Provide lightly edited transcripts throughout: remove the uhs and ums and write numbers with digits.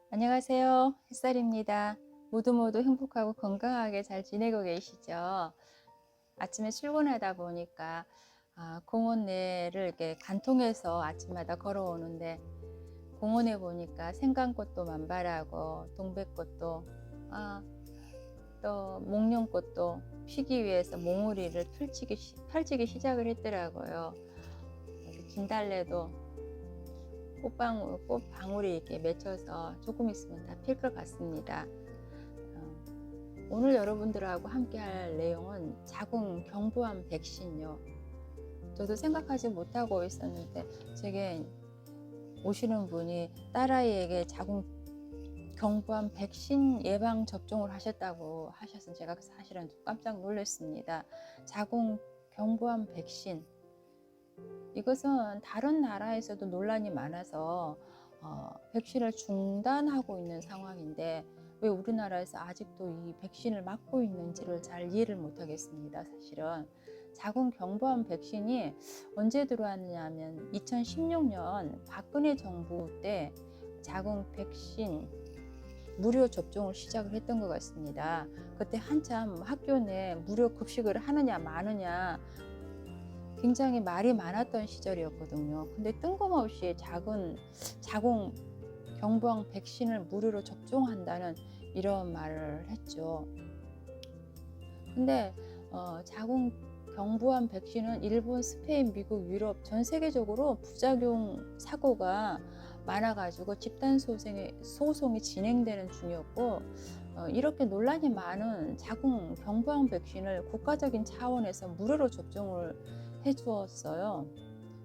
안녕하세요. 햇살입니다. 모두 행복하고 건강하게 잘 지내고 계시죠? 아침에 출근하다 보니까 공원 내를 이렇게 간통해서 아침마다 걸어오는데 공원에 보니까 생강꽃도 만발하고 동백꽃도 아, 또 목련꽃도 피기 위해서 몽우리를 펼치기 시작을 했더라고요. 진달래도 꽃방울이 이렇게 맺혀서 조금 있으면 다 필 것 같습니다. 오늘 여러분들하고 함께 할 내용은 자궁 경부암 백신요. 저도 생각하지 못하고 있었는데 제게 오시는 분이 딸아이에게 자궁 경부암 백신 예방 접종을 하셨다고 하셔서 제가 사실은 깜짝 놀랐습니다. 자궁 경부암 백신, 이것은 다른 나라에서도 논란이 많아서 백신을 중단하고 있는 상황인데 왜 우리나라에서 아직도 이 백신을 맞고 있는지를 잘 이해를 못하겠습니다. 사실은 자궁 경부암 백신이 언제 들어왔느냐 하면 2016년 박근혜 정부 때 자궁 백신 무료 접종을 시작을 했던 것 같습니다. 그때 한참 학교 내 무료 급식을 하느냐 마느냐 굉장히 말이 많았던 시절이었거든요. 근데 뜬금없이 자궁 경부암 백신을 무료로 접종한다는 이런 말을 했죠. 근데 자궁 경부암 백신은 일본, 스페인, 미국, 유럽 전 세계적으로 부작용 사고가 많아가지고 집단 소송이 진행되는 중이었고, 이렇게 논란이 많은 자궁 경부암 백신을 국가적인 차원에서 무료로 접종을 해주었어요.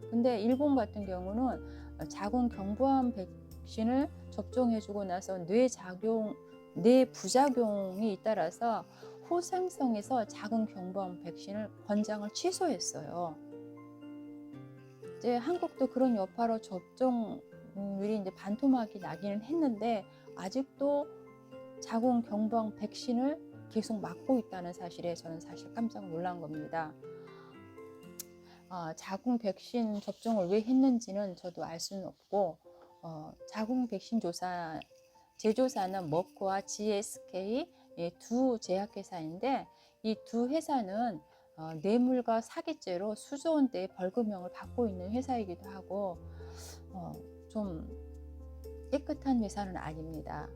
근데 일본 같은 경우는 자궁 경부암 백신을 접종해주고 나서 뇌 부작용이 잇따라서 호생성에서 자궁 경부암 백신을 권장을 취소했어요. 이제 한국도 그런 여파로 접종률이 이제 반토막이 나기는 했는데 아직도 자궁 경부암 백신을 계속 맞고 있다는 사실에 저는 사실 깜짝 놀란 겁니다. 자궁 백신 접종을 왜 했는지는 저도 알 수는 없고, 자궁 백신 제조사는 머크와 GSK 두 제약회사인데 이 두 회사는 뇌물과 사기죄로 수조 원대의 벌금형을 받고 있는 회사이기도 하고 좀 깨끗한 회사는 아닙니다.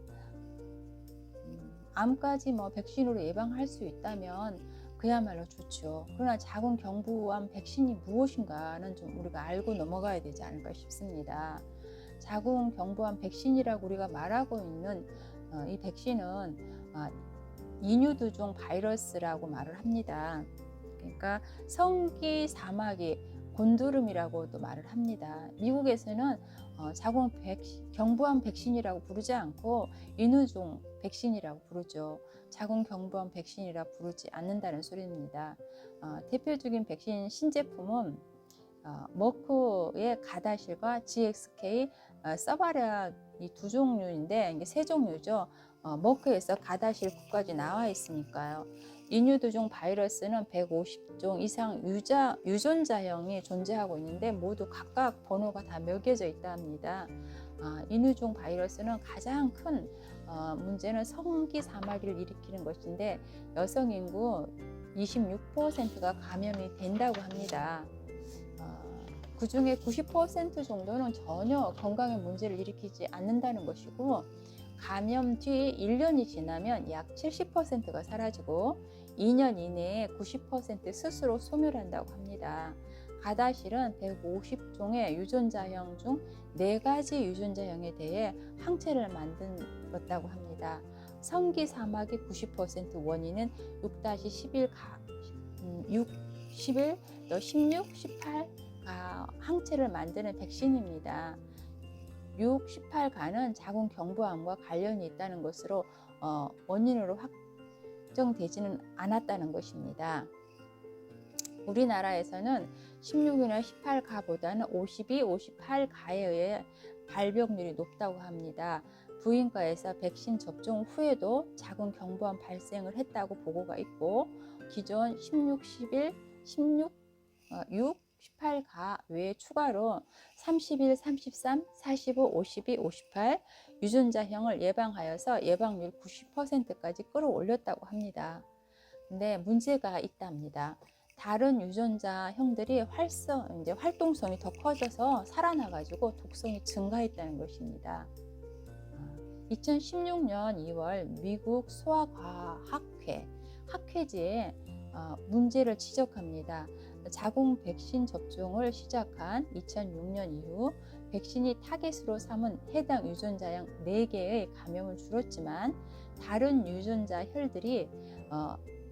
암까지 백신으로 예방할 수 있다면 그야말로 좋죠. 그러나 자궁 경부암 백신이 무엇인가는 좀 우리가 알고 넘어가야 되지 않을까 싶습니다. 자궁 경부암 백신이라고 우리가 말하고 있는 이 백신은 인유두종 바이러스라고 말을 합니다. 그러니까 성기 사마귀 곤두름이라고도 말을 합니다. 미국에서는 자궁 경부암 백신이라고 부르지 않고 인유두종 백신이라고 부르죠. 자궁 경부암 백신이라 부르지 않는다는 소리입니다. 대표적인 백신 신제품은 머크의 가다실과 GSK 서바략 이 두 종류인데 이게 세 종류죠. 머크에서 가다실 9까지 나와 있으니까요. 인유두종 바이러스는 150종 이상 유전자형이 존재하고 있는데 모두 각각 번호가 다 매겨져 있다 합니다. 인유두종 바이러스는 가장 큰 문제는 성기 사마귀를 일으키는 것인데 여성 인구 26%가 감염이 된다고 합니다. 그 중에 90% 정도는 전혀 건강에 문제를 일으키지 않는다는 것이고 감염 뒤 1년이 지나면 약 70%가 사라지고 2년 이내에 90% 스스로 소멸한다고 합니다. 가다실은 150종의 유전자형 중 4가지 유전자형에 대해 항체를 만들었다고 합니다. 성기 사마귀 90% 원인은 6-11, 11, 16, 18 항체를 만드는 백신입니다. 6, 18가는 자궁 경부암과 관련이 있다는 것으로 원인으로 확정되지는 않았다는 것입니다. 우리나라에서는 16이나 18가보다는 52, 58가에 의해 발병률이 높다고 합니다. 부인과에서 백신 접종 후에도 자궁 경부암 발생을 했다고 보고가 있고 기존 16, 11, 16, 6, 18가 외에 추가로 31, 33, 45, 52, 58 유전자형을 예방하여서 예방률 90%까지 끌어올렸다고 합니다. 근데 문제가 있답니다. 다른 유전자형들이 활동성이 더 커져서 살아나가지고 독성이 증가했다는 것입니다. 2016년 2월 미국 소아과학회 학회지에 문제를 지적합니다. 자궁 백신 접종을 시작한 2006년 이후 백신이 타겟으로 삼은 해당 유전자형 4개의 감염은 줄었지만 다른 유전자 혈들이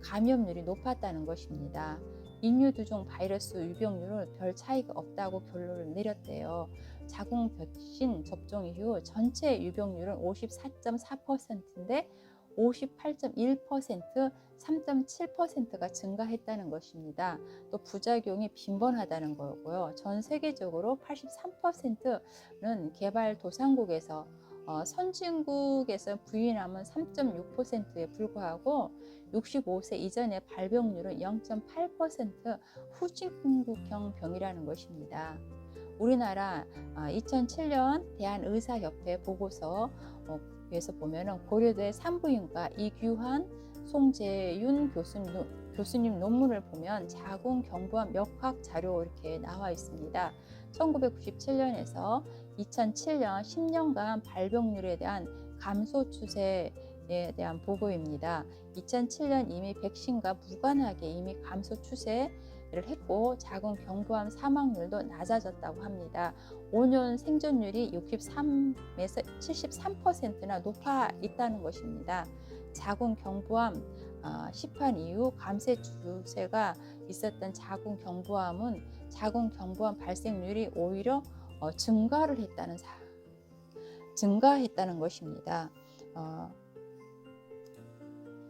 감염률이 높았다는 것입니다. 인유두종 바이러스 유병률은 별 차이가 없다고 결론을 내렸대요. 자궁 백신 접종 이후 전체 유병률은 54.4%인데 58.1%, 3.7%가 증가했다는 것입니다. 또 부작용이 빈번하다는 거고요. 전 세계적으로 83%는 개발도상국에서 선진국에서 부인함은 3.6%에 불과하고 65세 이전의 발병률은 0.8% 후진국형 병이라는 것입니다. 우리나라 2007년 대한의사협회 보고서에서 보면은 고려대 산부인과 이규환, 송재윤 교수님 논문을 보면 자궁 경부암 역학 자료 이렇게 나와 있습니다. 1997년에서 2007년 10년간 발병률에 대한 감소 추세에 대한 보고입니다. 2007년 이미 백신과 무관하게 이미 감소 추세를 했고 자궁 경부암 사망률도 낮아졌다고 합니다. 5년 생존율이 63에서 73%나 높아 있다는 것입니다. 자궁 경부암 시판 이후 감쇄 추세가 있었던 자궁 경부암 발생률이 오히려 증가했다는 것입니다.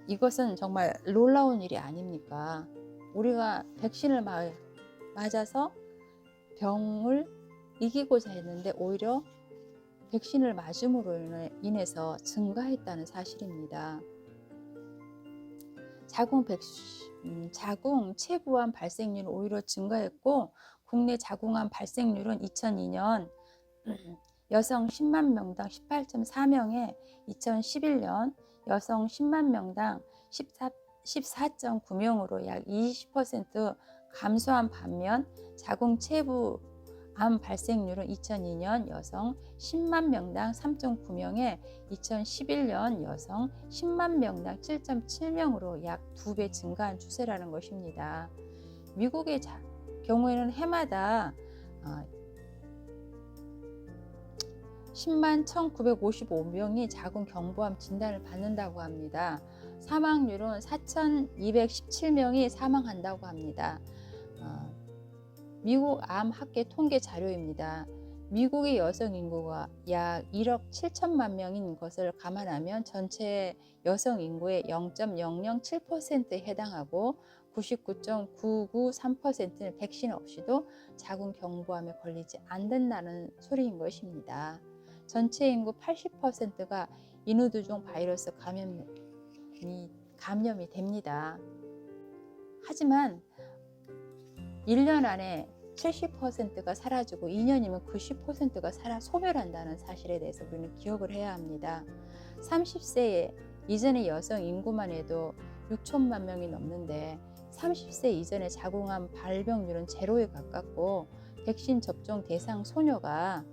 이것은 정말 놀라운 일이 아닙니까? 우리가 백신을 맞아서 병을 이기고자 했는데 오히려 백신을 맞음으로 인해서 증가했다는 사실입니다. 자궁 체부암 발생률은 오히려 증가했고 국내 자궁암 발생률은 2002년 여성 10만 명당 18.4명에 2011년 여성 10만 명당 14.9명으로 약 20% 감소한 반면 자궁 체부암 발생률은 2002년 여성 10만 명당 3.9명에 2011년 여성 10만 명당 7.7명으로 약 2배 증가한 추세라는 것입니다. 미국의 경우에는 해마다 10만 1,955명이 자궁 경부암 진단을 받는다고 합니다. 사망률은 4,217명이 사망한다고 합니다. 미국 암학회 통계 자료입니다. 미국의 여성 인구가 약 1억 7천만 명인 것을 감안하면 전체 여성 인구의 0.007%에 해당하고 99.993%는 백신 없이도 자궁 경부암에 걸리지 않는다는 소리인 것입니다. 전체 인구 80%가 인후두종 바이러스 감염이 됩니다. 하지만 1년 안에 70%가 사라지고 2년이면 90%가 소멸한다는 사실에 대해서 우리는 기억을 해야 합니다. 30세 이전의 여성 인구만 해도 6천만 명이 넘는데 30세 이전의 자궁암 발병률은 제로에 가깝고 백신 접종 대상 소녀가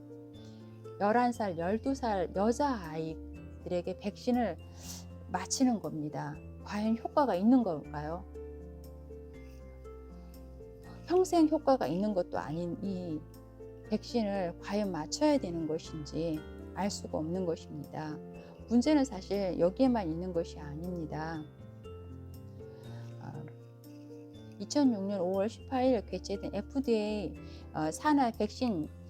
11살, 12살 여자아이들에게 백신을 맞히는 겁니다. 과연 효과가 있는 걸까요? 평생 효과가 있는 것도 아닌 이 백신을 과연 맞춰야 되는 것인지 알 수가 없는 것입니다. 문제는 사실 여기에만 있는 것이 아닙니다. 2006년 5월 18일 개최된 FDA 산하 백신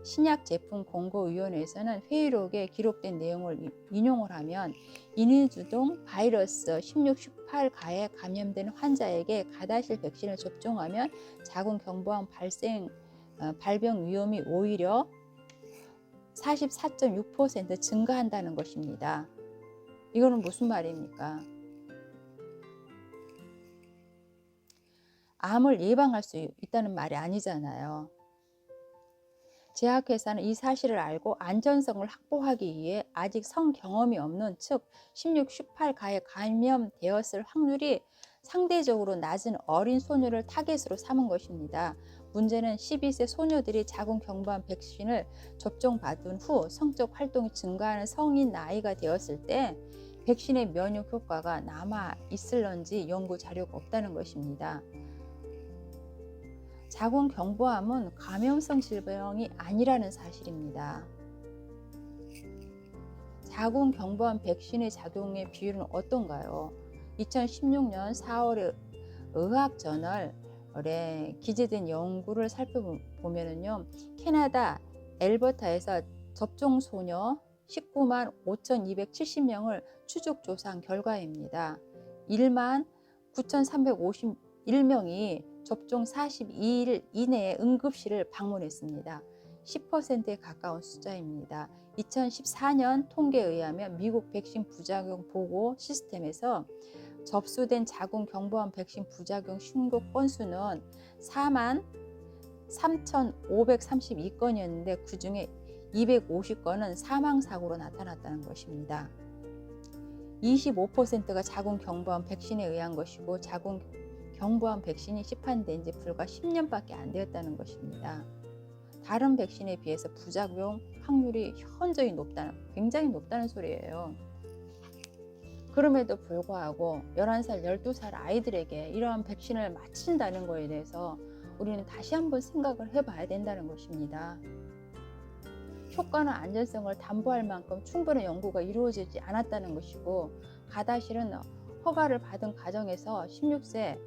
신약 제품 공고위원회에서는 회의록에 기록된 내용을 인용을 하면 인후두종 바이러스 16, 18가에 감염된 환자에게 가다실 백신을 접종하면 자궁 경부암 발병 위험이 오히려 44.6% 증가한다는 것입니다. 이거는 무슨 말입니까? 암을 예방할 수 있다는 말이 아니잖아요. 제약회사는 이 사실을 알고 안전성을 확보하기 위해 아직 성경험이 없는 즉 16, 18가에 감염되었을 확률이 상대적으로 낮은 어린 소녀를 타겟으로 삼은 것입니다. 문제는 12세 소녀들이 자궁경부암 백신을 접종받은 후 성적 활동이 증가하는 성인 나이가 되었을 때 백신의 면역 효과가 남아 있을런지 연구 자료가 없다는 것입니다. 자궁경부암은 감염성 질병이 아니라는 사실입니다. 자궁경부암 백신의 작용의 비율은 어떤가요? 2016년 4월에 의학저널에 기재된 연구를 살펴보면요, 캐나다 엘버타에서 접종 소녀 19만 5,270명을 추적 조사한 결과입니다. 1만 9,351명이 접종 42일 이내에 응급실을 방문했습니다. 10%에 가까운 숫자입니다. 2014년 통계에 의하면 미국 백신 부작용 보고 시스템에서 접수된 자궁경부암 백신 부작용 신고 건수는 4만 3,532건이었는데 그 중에 250건은 사망사고로 나타났다는 것입니다. 25%가 자궁경부암 백신에 의한 것이고 자궁경부암 백신이 시판된 지 불과 10년밖에 안 되었다는 것입니다. 다른 백신에 비해서 부작용 확률이 굉장히 높다는 소리예요. 그럼에도 불구하고 11살, 12살 아이들에게 이러한 백신을 맞힌다는 것에 대해서 우리는 다시 한번 생각을 해봐야 된다는 것입니다. 효과나 안전성을 담보할 만큼 충분한 연구가 이루어지지 않았다는 것이고, 가다실은 허가를 받은 과정에서 16세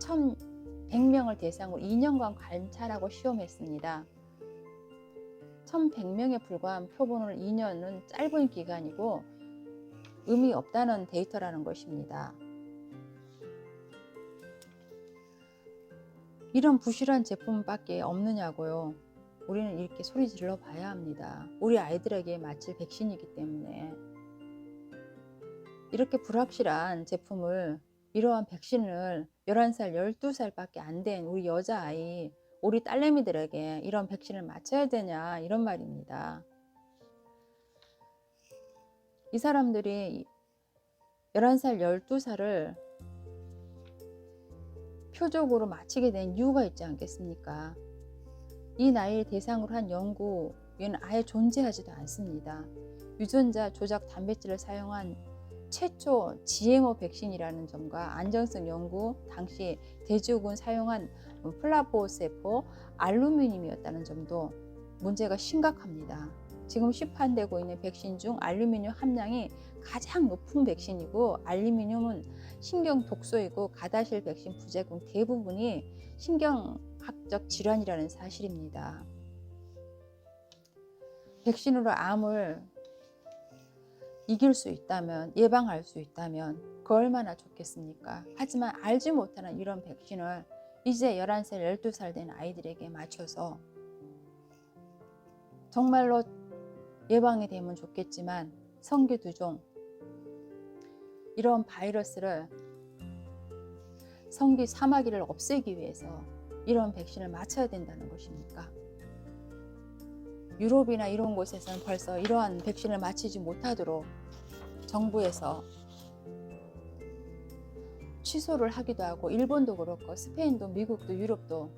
1,100명을 대상으로 2년간 관찰하고 시험했습니다. 1,100명에 불과한 표본을 2년은 짧은 기간이고 의미 없다는 데이터라는 것입니다. 이런 부실한 제품밖에 없느냐고요. 우리는 이렇게 소리 질러 봐야 합니다. 우리 아이들에게 맞힐 백신이기 때문에. 이렇게 불확실한 제품을, 이러한 백신을 11살, 12살밖에 안 된 우리 여자아이, 우리 딸내미들에게 이런 백신을 맞춰야 되냐, 이런 말입니다. 이 사람들이 11살, 12살을 표적으로 맞히게 된 이유가 있지 않겠습니까? 이 나이를 대상으로 한 연구에는 아예 존재하지도 않습니다. 유전자 조작 단백질을 사용한 최초 GMO 백신이라는 점과 안전성 연구 당시 돼지우군 사용한 플라보세포 알루미늄이었다는 점도 문제가 심각합니다. 지금 시판되고 있는 백신 중 알루미늄 함량이 가장 높은 백신이고, 알루미늄은 신경 독소이고 가다실 백신 부작용 대부분이 신경학적 질환이라는 사실입니다. 백신으로 암을 이길 수 있다면, 예방할 수 있다면 그 얼마나 좋겠습니까? 하지만 알지 못하는 이런 백신을 이제 11살, 12살 된 아이들에게 맞춰서 정말로 예방이 되면 좋겠지만, 성기두종, 이런 바이러스를, 성기 사마귀를 없애기 위해서 이런 백신을 맞춰야 된다는 것입니까? 유럽이나 이런 곳에서는 벌써 이러한 백신을 맞히지 못하도록 정부에서 취소를 하기도 하고, 일본도 그렇고 스페인도 미국도 유럽도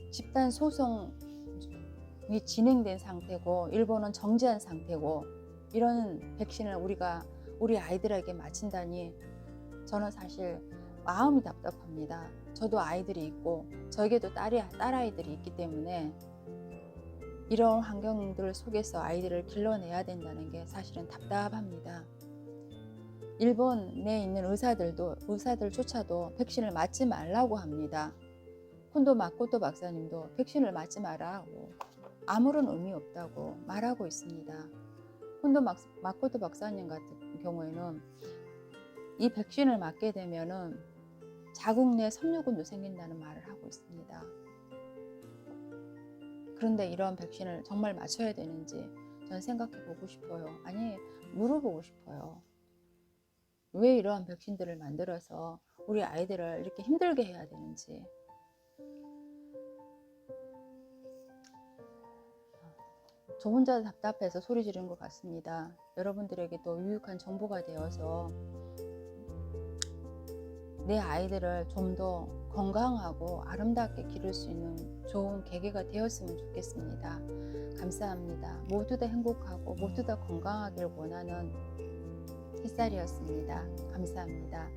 집단 소송이 진행된 상태고, 일본은 정지한 상태고, 이런 백신을 우리 아이들에게 맞힌다니 저는 사실 마음이 답답합니다. 저도 아이들이 있고 저에게도 딸아이들이 있기 때문에 이런 환경들 속에서 아이들을 길러내야 된다는 게 사실은 답답합니다. 일본에 있는 의사들조차도 백신을 맞지 말라고 합니다. 콘도 마코토 박사님도 백신을 맞지 말라고, 아무런 의미 없다고 말하고 있습니다. 콘도 마코토 박사님 같은 경우에는 이 백신을 맞게 되면은 자궁 내 섬유근도 생긴다는 말을 하고 있습니다. 그런데 이런 백신을 정말 맞춰야 되는지 저는 생각해 보고 싶어요. 아니, 물어보고 싶어요. 왜 이러한 백신들을 만들어서 우리 아이들을 이렇게 힘들게 해야 되는지. 저 혼자 답답해서 소리 지른 것 같습니다. 여러분들에게도 유익한 정보가 되어서 내 아이들을 좀 더 건강하고 아름답게 기를 수 있는 좋은 계기가 되었으면 좋겠습니다. 감사합니다. 모두 다 행복하고 모두 다 건강하길 원하는 햇살이었습니다. 감사합니다.